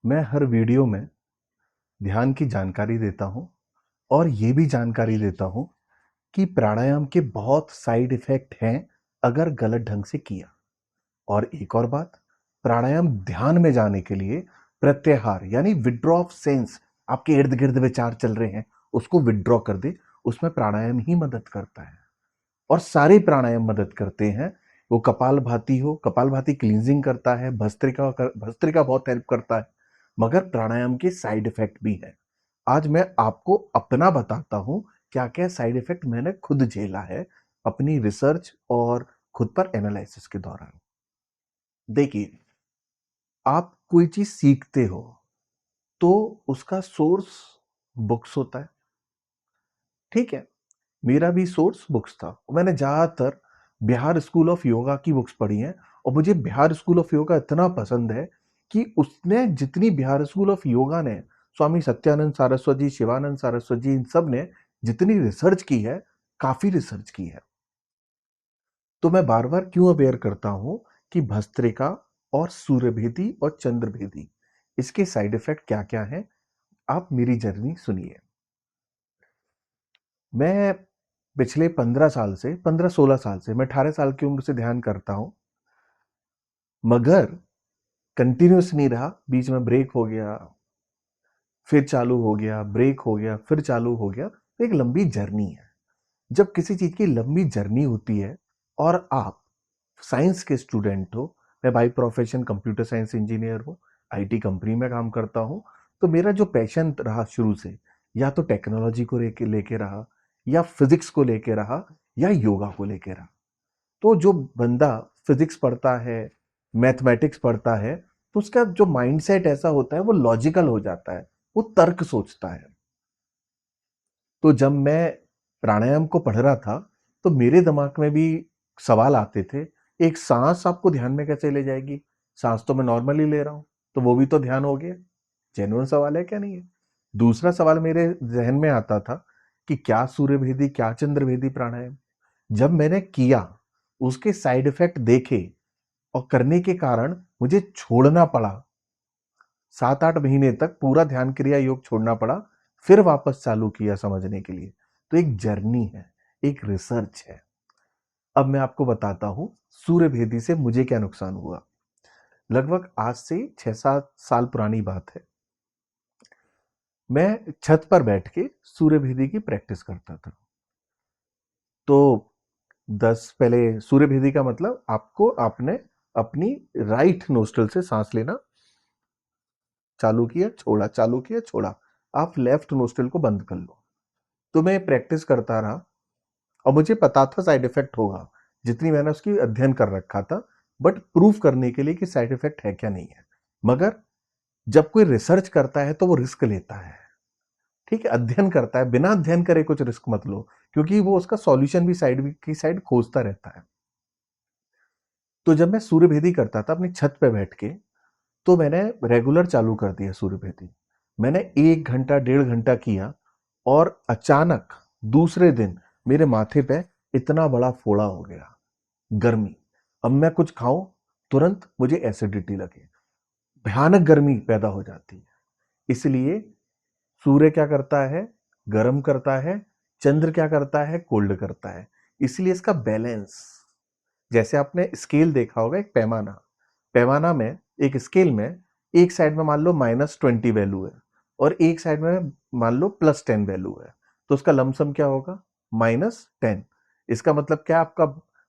मैं हर वीडियो में ध्यान की जानकारी देता हूँ और ये भी जानकारी देता हूँ कि प्राणायाम के बहुत साइड इफ़ेक्ट हैं अगर गलत ढंग से किया। और एक और बात, प्राणायाम ध्यान में जाने के लिए प्रत्याहार यानी विथड्रॉ ऑफ सेंस, आपके इर्द-गिर्द विचार चल रहे हैं, उसको विथड्रॉ कर दे, उसमें प्राणायाम ही मदद करता है। और सारे प्राणायाम मदद करते हैं। वो कपालभाति हो, कपालभाति क्लींजिंग करता है, भस्त्रिका बहुत हेल्प करता है, मगर प्राणायाम के साइड इफेक्ट भी है। आज मैं आपको अपना बताता हूं क्या क्या साइड इफेक्ट मैंने खुद झेला है अपनी रिसर्च और खुद पर एनालिसिस के दौरान। देखिए, आप कोई चीज सीखते हो तो उसका सोर्स बुक्स होता है, ठीक है। मेरा भी सोर्स बुक्स था। मैंने ज़्यादातर बिहार स्कूल ऑफ योगा की बुक्स पढ़ी हैं और मुझे बिहार स्कूल ऑफ योगा इतना पसंद है कि उसने जितनी बिहार स्कूल ऑफ योगा ने, स्वामी सत्यानंद सारस्वत जी, शिवानंद सारस्वत जी, इन सब ने जितनी रिसर्च की है, काफ़ी रिसर्च की है। तो मैं बार-बार क्यों अवेयर करता हूँ कि भस्त्रिका और सूर्यभेदी और चंद्रभेदी, इसके साइड इफ़ेक्ट क्या-क्या हैं? आप मेरी जर्नी सुनिए। मैं पिछले 15 साल से 15-16 साल से, मैं 18 साल की उम्र से ध्यान करता हूँ, मगर कंटिन्यूअस नहीं रहा, बीच में ब्रेक हो गया, फिर चालू हो गया, ब्रेक हो गया, फिर चालू हो गया। तो एक लंबी जर्नी है। जब किसी चीज़ की लंबी जर्नी होती है और आप साइंस के स्टूडेंट हो, मैं by profession computer science engineer हूँ, आईटी कंपनी में काम करता हूँ, तो मेरा जो पैशन रहा शुरू से, या तो टेक्नोलॉजी को लेके लेके रहा, या फिजिक्स को लेके रहा, या योगा को लेके रहा। तो जो बंदा फिजिक्स पढ़ता है, मैथमेटिक्स पढ़ता है, तो उसका जो माइंडसेट ऐसा होता है, वो लॉजिकल हो जाता है, वो तर्क सोचता है। तो जब मैं प्राणायाम को पढ़ रहा था, तो मेरे दिमाग में भी सवाल आते थे, एक साँस आपको ध्यान में कैसे ले जाएगी? साँस तो मैं नॉर्मली ले रहा हूँ, तो वो भी तो ध्यान हो गया। जेन्युइन सवाल है क्या नहीं है? दूसरा सवाल मेरे ज़हन में आता था कि क्या सूर्यभेदी, क्या चंद्रभेदी प्राणायाम? जब मैंने किया, उसके साइड इफ़ेक्ट देखे और करने के कारण मुझे छोड़ना पड़ा। 7-8 महीने तक पूरा ध्यान क्रिया योग छोड़ना पड़ा, फिर वापस चालू किया समझने के लिए। तो एक जर्नी है, एक रिसर्च है। अब मैं आपको बताता हूँ सूर्यभेदी से मुझे क्या नुकसान हुआ। लगभग आज से 6-7 साल पुरानी बात है। मैं छत पर बैठ के सूर्यभेदी की प्रैक्टिस करता था। तो 10 पहले सूर्यभेदी का मतलब आपको आपने अपनी राइट नोस्ट्रल से सांस लेना चालू किया, छोड़ा, चालू किया, छोड़ा। आप लेफ्ट नोस्ट्रल को बंद कर लो। तो मैं प्रैक्टिस करता रहा और मुझे पता था साइड इफेक्ट होगा, जितनी मैंने उसकी अध्ययन कर रखा था, बट प्रूफ करने के लिए कि साइड इफेक्ट है क्या नहीं है। मगर जब कोई रिसर्च करता है तो वो रिस्क लेता है, ठीक है। अध्ययन करता है, बिना अध्ययन करे कुछ रिस्क मत लो, क्योंकि वो उसका सॉल्यूशन भी साइड की साइड खोजता रहता है। तो जब मैं सूर्यभेदी करता था अपनी छत पे बैठ के, तो मैंने रेगुलर चालू कर दिया सूर्यभेदी। मैंने 1 घंटा, 1.5 घंटा किया और अचानक दूसरे दिन मेरे माथे पे इतना बड़ा फोड़ा हो गया, गर्मी। अब मैं कुछ खाऊं, तुरंत मुझे एसिडिटी लगे, भयानक गर्मी पैदा हो जाती है। इसलिए सूर्य क्या करता है? गर्म करता है। चंद्र क्या करता है? कोल्ड करता है। इसलिए इसका बैलेंस, जैसे आपने स्केल देखा होगा, एक पैमाना, पैमाना में, एक स्केल में, एक साइड में मान लो -20 वैल्यू है और एक साइड में मान लो +10 वैल्यू है, तो उसका लमसम क्या होगा? -10। इसका मतलब क्या? आपका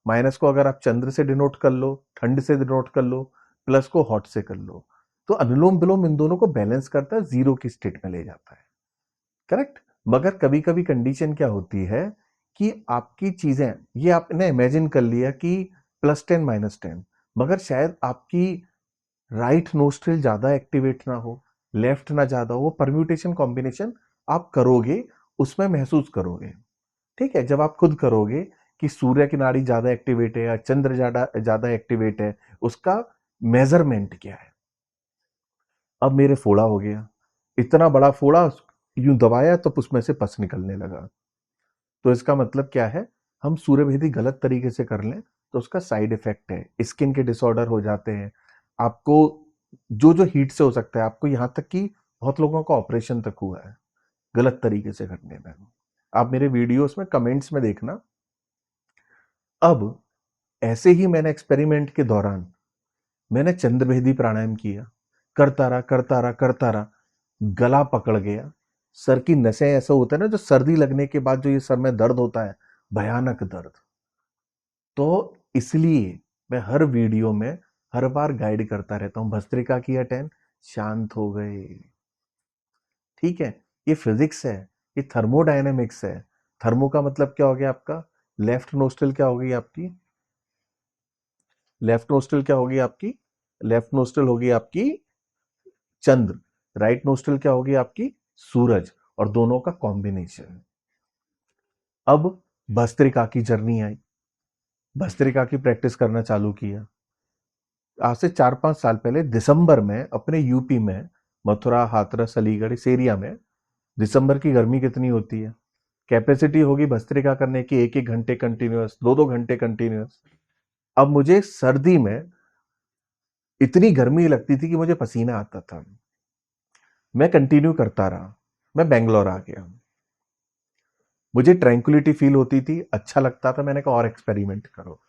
माइनस को अगर आप चंद्र से डिनोट कर लो, ठंड से डिनोट कर लो, प्लस को हॉट से कर लो, तो अनुलोम विलोम इन दोनों को बैलेंस करता है, जीरो की स्टेट में ले जाता है, करेक्ट। मगर कभी कभी कंडीशन क्या होती है कि आपकी चीजें, ये आपने इमेजिन कर लिया कि +10 -10, मगर शायद आपकी राइट नोस्ट्रिल ज्यादा एक्टिवेट ना हो, लेफ्ट ना ज्यादा हो, वो परम्यूटेशन कॉम्बिनेशन आप करोगे, उसमें महसूस करोगे, ठीक है। जब आप खुद करोगे कि सूर्य की नाड़ी ज्यादा एक्टिवेट है या चंद्र ज्यादा ज्यादा एक्टिवेट है, उसका मेजरमेंट क्या है। अब मेरे फोड़ा हो गया, इतना बड़ा फोड़ा, यूं दबाया तो उसमें से पस निकलने लगा। तो इसका मतलब क्या है? हम सूर्यभेदी गलत तरीके से कर लें तो उसका साइड इफेक्ट है, स्किन के डिसऑर्डर हो जाते हैं, आपको जो जो हीट से हो सकता है आपको, यहाँ तक कि बहुत लोगों का ऑपरेशन तक हुआ है गलत तरीके से करने में। आप मेरे वीडियोस में कमेंट्स में देखना। अब ऐसे ही मैंने एक्सपेरिमेंट के दौरान मैंने चंद्रभेदी प्राणायाम किया, करता रहा करता रहा करता रहा, गला पकड़ गया, सर की नसें, ऐसा होता है ना जो सर्दी लगने के बाद जो ये सर में दर्द होता है, भयानक दर्द। तो इसलिए मैं हर वीडियो में हर बार गाइड करता रहता हूं, भस्त्रिका किया 10, शांत हो गए। ठीक है, ये फिजिक्स है, ये थर्मोडायनेमिक्स है। थर्मो का मतलब क्या हो गया आपका, लेफ्ट नोस्ट्रल क्या हो गई आपकी, लेफ्ट नोस्ट्रल क्या होगी आपकी, लेफ्ट नोस्ट्रल होगी आपकी चंद्र, राइट नोस्ट्रल क्या होगी आपकी सूरज, और दोनों का कॉम्बिनेशन। अब भस्त्रिका की जर्नी आई, भस्त्रिका की प्रैक्टिस करना चालू किया। आज से 4-5 साल पहले दिसंबर में अपने यूपी में मथुरा, हाथरस, अलीगढ़, इस एरिया में दिसंबर की गर्मी कितनी होती है, कैपेसिटी होगी भस्त्रिका करने की 1-1 घंटे कंटिन्यूअस, 2-2 घंटे कंटिन्यूअस। अब मुझे सर्दी में इतनी गर्मी लगती थी कि मुझे पसीना आता था, मैं कंटिन्यू करता रहा, मैं बेंगलोर आ गया, मुझे ट्रैंक्विलिटी फील होती थी, अच्छा लगता था, मैंने कहा और एक्सपेरिमेंट करो।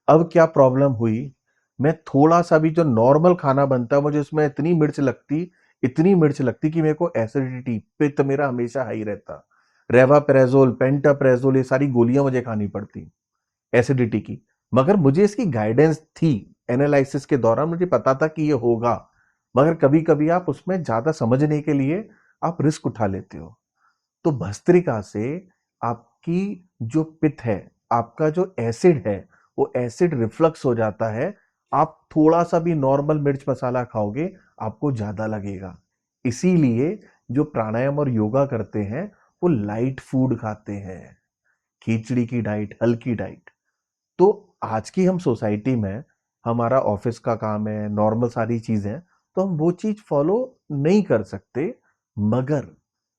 अब क्या प्रॉब्लम हुई, मैं थोड़ा सा भी जो नॉर्मल खाना बनता है, मुझे उसमें इतनी मिर्च लगती, इतनी मिर्च लगती कि मेरे को एसिडिटी, पित्त मेरा हमेशा हाई रहता, रेवाप्रेजोल, पेंटाप्रेजोल, ये सारी गोलियां मुझे खानी पड़ती एसिडिटी की। मगर मुझे इसकी गाइडेंस थी, एनालिसिस के दौरान मुझे पता था कि ये होगा, मगर कभी कभी आप उसमें ज्यादा समझने के लिए आप रिस्क उठा लेते हो। तो भस्त्रिका से आपकी जो पित्त है, आपका जो एसिड है, वो एसिड रिफ्लक्स हो जाता है। आप थोड़ा सा भी नॉर्मल मिर्च मसाला खाओगे, आपको ज्यादा लगेगा। इसीलिए जो प्राणायाम और योगा करते हैं वो लाइट फूड खाते हैं, खिचड़ी की डाइट, हल्की डाइट। तो आज की हम सोसाइटी में, हमारा ऑफिस का काम है, नॉर्मल सारी चीजें, तो हम वो चीज फॉलो नहीं कर सकते। मगर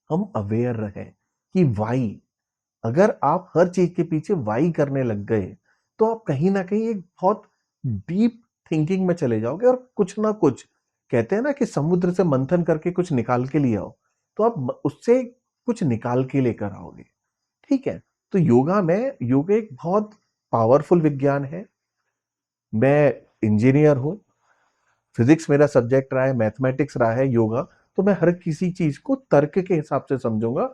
हम अवेयर रहें कि वाई, अगर आप हर चीज के पीछे वाई करने लग गए, तो आप कहीं ना कहीं एक बहुत डीप थिंकिंग में चले जाओगे, और कुछ ना कुछ, कहते हैं ना कि समुद्र से मंथन करके कुछ निकाल के लिए आओ, तो आप उससे कुछ निकाल के लेकर आओगे। ठीक है, तो योगा में, योगा एक बहुत पावरफुल विज्ञान है। मैं इंजीनियर हूं, फिजिक्स मेरा सब्जेक्ट रहा है, मैथमेटिक्स रहा है योगा, तो मैं हर किसी चीज को तर्क के हिसाब से समझूंगा,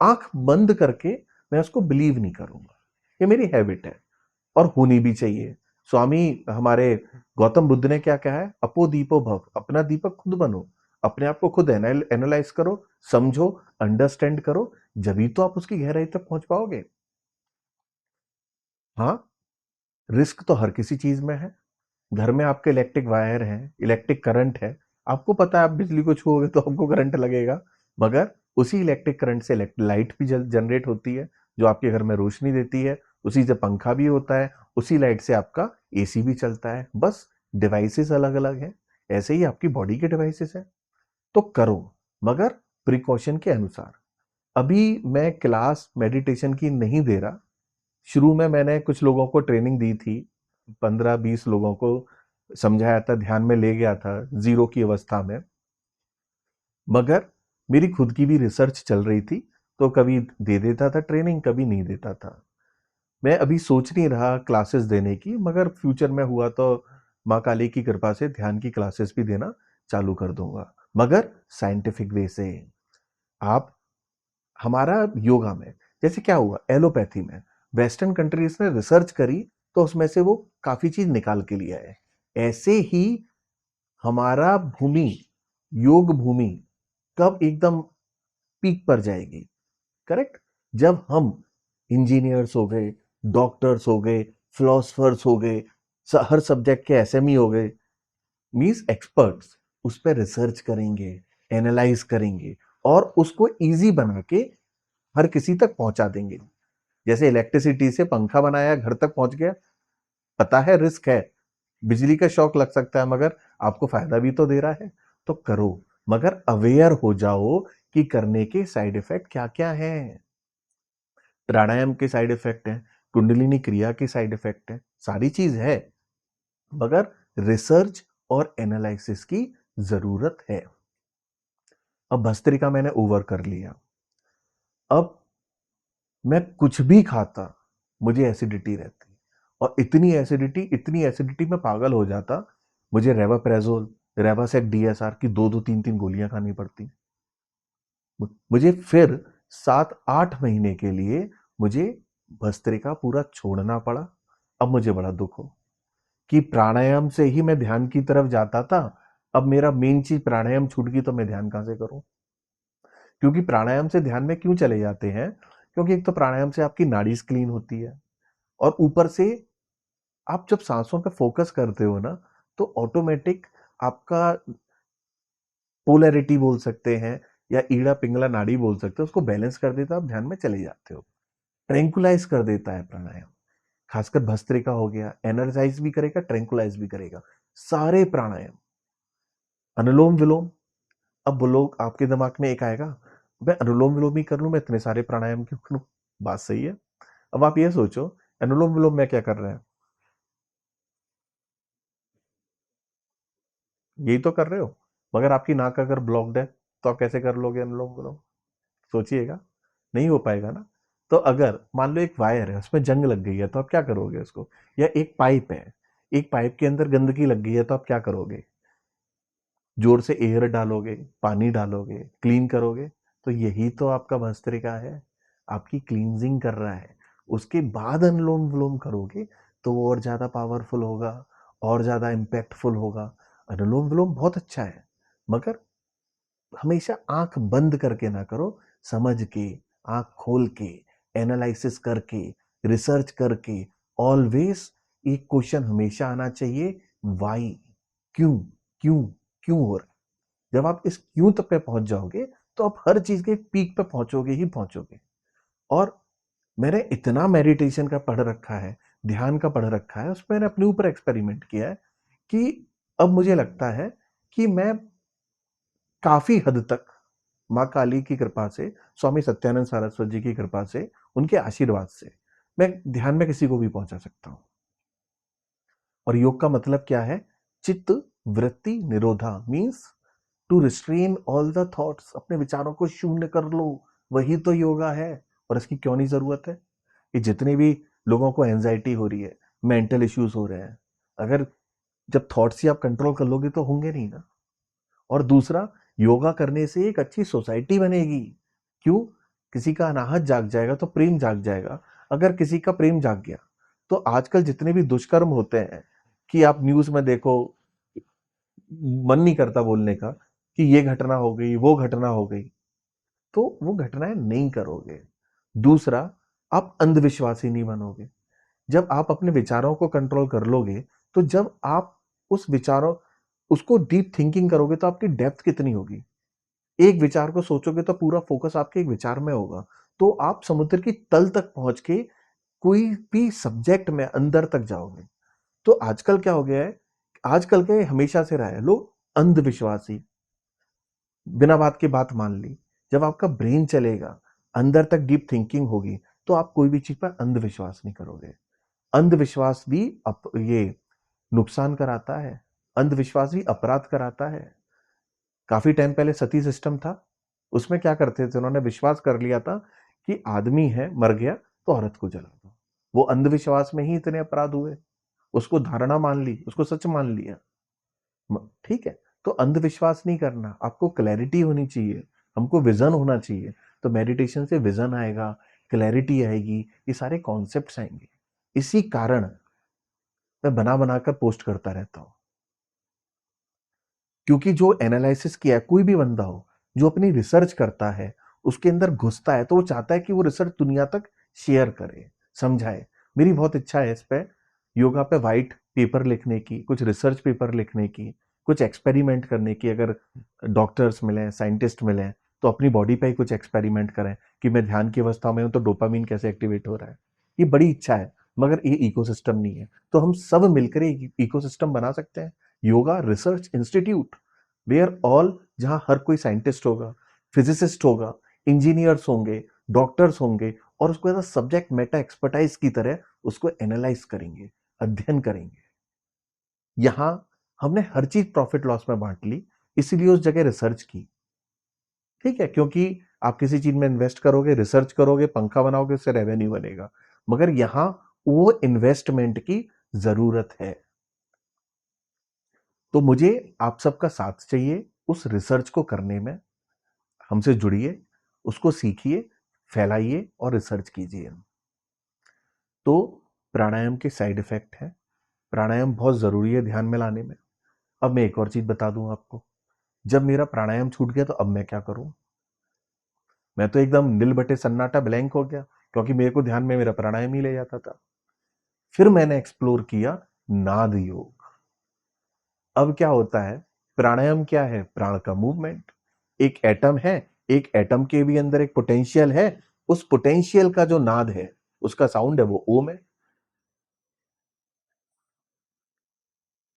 आंख बंद करके मैं उसको बिलीव नहीं करूंगा। ये मेरी हैबिट है और होनी भी चाहिए। स्वामी हमारे गौतम बुद्ध ने क्या कहा है, अपो दीपो भव, अपना दीपक खुद बनो, अपने आप को खुद एनालाइज करो, समझो, अंडरस्टैंड करो, जभी तो आप उसकी गहराई तक पहुंच पाओगे। हाँ, रिस्क तो हर किसी चीज में है। घर में आपके इलेक्ट्रिक वायर है, इलेक्ट्रिक करंट है, आपको पता है आप बिजली को छूओगे तो आपको करंट लगेगा, मगर उसी इलेक्ट्रिक करंट से लाइट भी जनरेट होती है, जो आपके घर में रोशनी देती है, उसी से पंखा भी होता है, उसी लाइट से आपका एसी भी चलता है। बस डिवाइसेस अलग अलग हैं, ऐसे ही आपकी बॉडी के डिवाइसेस हैं। तो करो, मगर प्रिकॉशन के अनुसार। अभी मैं क्लास मेडिटेशन की नहीं दे रहा, शुरू में मैंने कुछ लोगों को ट्रेनिंग दी थी, 15-20 लोगों को समझाया था, ध्यान में ले गया था जीरो की अवस्था में। मगर मेरी खुद की भी रिसर्च चल रही थी, तो कभी दे देता था ट्रेनिंग, कभी नहीं देता था। मैं अभी सोच नहीं रहा क्लासेस देने की, मगर फ्यूचर में हुआ तो माँ काली की कृपा से ध्यान की क्लासेस भी देना चालू कर दूंगा, मगर साइंटिफिक वे से। आप, हमारा योगा में जैसे क्या हुआ, एलोपैथी में वेस्टर्न कंट्रीज ने रिसर्च करी, तो उसमें से वो काफी चीज निकाल के लिया है। ऐसे ही हमारा भूमि, योग भूमि कब एकदम पीक पर जाएगी, करेक्ट, जब हम इंजीनियर्स हो गए, डॉक्टर्स हो गए, फिलोसफर्स हो गए, हर सब्जेक्ट के एसएमई हो गए, मींस एक्सपर्ट्स, उस पर रिसर्च करेंगे, एनालाइज करेंगे, और उसको इजी बना के हर किसी तक पहुंचा देंगे। जैसे इलेक्ट्रिसिटी से पंखा बनाया, घर तक पहुंच गया, पता है रिस्क है, बिजली का शॉक लग सकता है, मगर आपको फायदा भी तो दे रहा है, तो करो, मगर अवेयर हो जाओ कि करने के साइड इफेक्ट क्या क्या हैं। प्राणायाम के साइड इफेक्ट हैं, कुंडलिनी क्रिया के साइड इफेक्ट है, सारी चीज है, मगर रिसर्च और एनालिसिस की जरूरत है। अब भस्त्रिका मैंने ओवर कर लिया, अब मैं कुछ भी खाता मुझे एसिडिटी रहती, और इतनी एसिडिटी में पागल हो जाता, मुझे रेवाप्रेजोल, रेवासेक डीएसआर की 2-2 3-3 गोलियां खानी पड़ती। मुझे फिर 7-8 महीने के लिए मुझे भस्त्रिका पूरा छोड़ना पड़ा। अब मुझे बड़ा दुख हो कि प्राणायाम से ही मैं ध्यान की तरफ जाता था, अब मेरा मेन चीज प्राणायाम छूट गई, तो मैं ध्यान कहां से करूं? क्योंकि प्राणायाम से ध्यान में क्यों चले जाते हैं? क्योंकि एक तो प्राणायाम से आपकी नाड़ी क्लीन होती है, और ऊपर से आप जब सांसों पे फोकस करते हो ना, तो ऑटोमेटिक आपका पोलैरिटी बोल सकते हैं, या ईड़ा पिंगला नाड़ी बोल सकते हैं, उसको बैलेंस कर देता है, आप ध्यान में चले जाते हो। ट्रैंकुलाइज कर देता है प्राणायाम, खासकर भस्त्रिका हो गया, एनर्जाइज भी करेगा, ट्रैंकुलाइज भी करेगा, सारे प्राणायाम। अनुलोम विलोम, अब वो लोग आपके दिमाग में एक आएगा, मैं अनुलोम विलोम ही कर लूं, मैं इतने सारे प्राणायाम क्यों करूं? बात सही है। अब आप ये सोचो, अनुलोम विलोम में क्या कर रहे हैं? यही तो कर रहे हो, मगर आपकी नाक अगर ब्लॉक्ड है, तो आप कैसे कर लोगे अनुलोम विलोम? सोचिएगा, नहीं हो पाएगा ना। तो अगर मान लो एक वायर है, उसमें जंग लग गई है, तो आप क्या करोगे उसको? या एक पाइप है, एक पाइप के अंदर गंदगी लग गई है, तो आप क्या करोगे? जोर से एयर डालोगे, पानी डालोगे, क्लीन करोगे। तो यही तो आपका भस्त्रिका है, आपकी क्लींजिंग कर रहा है। उसके बाद अनुलोम विलोम करोगे तो वो और ज्यादा पावरफुल होगा, और ज्यादा इम्पैक्टफुल होगा। अनुलोम विलोम बहुत अच्छा है, मगर हमेशा आंख बंद करके ना करो, समझ के, आंख खोल के, एनालिसिस करके, रिसर्च करके। ऑलवेज एक क्वेश्चन हमेशा आना चाहिए, वाई, क्यों, क्यों, क्यों हो रहा है? जब आप इस क्यों तक पे पहुंच जाओगे, तो आप हर चीज के पीक पे पहुंचोगे ही पहुंचोगे। और मैंने इतना मेडिटेशन का पढ़ रखा है, ध्यान का पढ़ रखा है, उसमें मैंने अपने ऊपर एक्सपेरिमेंट किया है, कि अब मुझे लगता है कि मैं काफी हद तक माँ काली की कृपा से, स्वामी सत्यानंद सरस्वती जी की कृपा से, उनके आशीर्वाद से मैं ध्यान में किसी को भी पहुंचा सकता हूं। और योग का मतलब क्या है? चित्त वृत्ति निरोधा, means to restrain all the thoughts, अपने विचारों को शून्य कर लो, वही तो योगा है। और इसकी क्यों नहीं जरूरत है? कि जितने भी लोगों को एंजाइटी हो रही है, मेंटल इश्यूज हो रहे हैं, अगर जब थॉट्स ही आप कंट्रोल कर लोगे तो होंगे नहीं ना। और दूसरा, योगा करने से एक अच्छी सोसाइटी बनेगी। क्यों? किसी का अनाहत जाग जाएगा तो प्रेम जाग जाएगा। अगर किसी का प्रेम जाग गया, तो आजकल जितने भी दुष्कर्म होते हैं, कि आप न्यूज में देखो, मन नहीं करता बोलने का, कि ये घटना हो गई, वो घटना हो गई, तो वो घटनाएं नहीं करोगे। दूसरा, आप अंधविश्वासी नहीं बनोगे। जब आप अपने विचारों को कंट्रोल कर लोगे, तो जब आप उस विचारों उसको डीप थिंकिंग करोगे, तो आपकी डेप्थ कितनी होगी? एक विचार को सोचोगे तो पूरा फोकस आपके एक विचार में होगा, तो आप समुद्र की तल तक पहुंच के कोई भी सब्जेक्ट में अंदर तक जाओगे। तो आजकल क्या हो गया है, आजकल के हमेशा से रहा है, लोग अंधविश्वासी, बिना बात की बात मान ली। जब आपका ब्रेन चलेगा, अंदर तक डीप थिंकिंग होगी, तो आप कोई भी चीज पर अंधविश्वास नहीं करोगे। अंधविश्वास भी ये नुकसान कराता है, अंधविश्वास भी अपराध कराता है। काफी टाइम पहले सती सिस्टम था, उसमें क्या करते थे, उन्होंने विश्वास कर लिया था कि आदमी है, मर गया तो औरत को जला दो। वो अंधविश्वास में ही इतने अपराध हुए, उसको धारणा मान ली, उसको सच मान लिया। ठीक है, तो अंधविश्वास नहीं करना, आपको क्लैरिटी होनी चाहिए, हमको विजन होना चाहिए। तो मेडिटेशन से विजन आएगा, क्लैरिटी आएगी, ये सारे कॉन्सेप्ट्स आएंगे। इसी कारण मैं बना बनाकर पोस्ट करता रहता हूं, क्योंकि जो एनालिसिस किया है, कोई भी बंदा हो जो अपनी रिसर्च करता है, उसके अंदर घुसता है, तो वो चाहता है कि वो रिसर्च दुनिया तक शेयर करे, समझाए। मेरी बहुत इच्छा है इस पे, योगा पे वाइट पेपर लिखने की, कुछ रिसर्च पेपर लिखने की, कुछ एक्सपेरिमेंट करने की। अगर डॉक्टर्स मिले, साइंटिस्ट मिले, तो अपनी बॉडी पे ही कुछ एक्सपेरिमेंट करें, कि मैं ध्यान की अवस्था में हूं तो डोपामीन कैसे एक्टिवेट हो रहा है। ये बड़ी इच्छा है, मगर ये इकोसिस्टम नहीं है। तो हम सब मिलकर एक इकोसिस्टम बना सकते हैं, yoga research institute, where all, जहां हर कोई साइंटिस्ट होगा, फिजिसिस्ट होगा, इंजीनियर्स होंगे, डॉक्टर्स होंगे, और उसको as a subject matter expertise की तरह उसको एनालाइज करेंगे, अध्ययन करेंगे। यहां हमने हर चीज प्रॉफिट लॉस में बांट ली, इसीलिए उस जगह रिसर्च की। ठीक है, क्योंकि आप किसी चीज में इन्वेस्ट करोगे, रिसर्च करोगे, पंखा बनाओगे, उससे रेवेन्यू बनेगा, मगर यहां वो इन्वेस्टमेंट की जरूरत है। तो मुझे आप सबका साथ चाहिए उस रिसर्च को करने में। हमसे जुड़िए, उसको सीखिए, फैलाइए और रिसर्च कीजिए। तो प्राणायाम के साइड इफेक्ट हैं, प्राणायाम बहुत जरूरी है ध्यान में लाने में। अब मैं एक और चीज बता दूं आपको, जब मेरा प्राणायाम छूट गया तो अब मैं क्या करूं? मैं तो एकदम नील बटे सन्नाटा ब्लैंक हो गया, क्योंकि मेरे को ध्यान में मेरा प्राणायाम ही ले जाता था। फिर मैंने एक्सप्लोर किया नाद योग। अब क्या होता है, प्राणायाम क्या है? प्राण का मूवमेंट। एक एटम है, एक एटम के भी अंदर एक पोटेंशियल है, उस पोटेंशियल का जो नाद है, उसका साउंड है वो ओम है।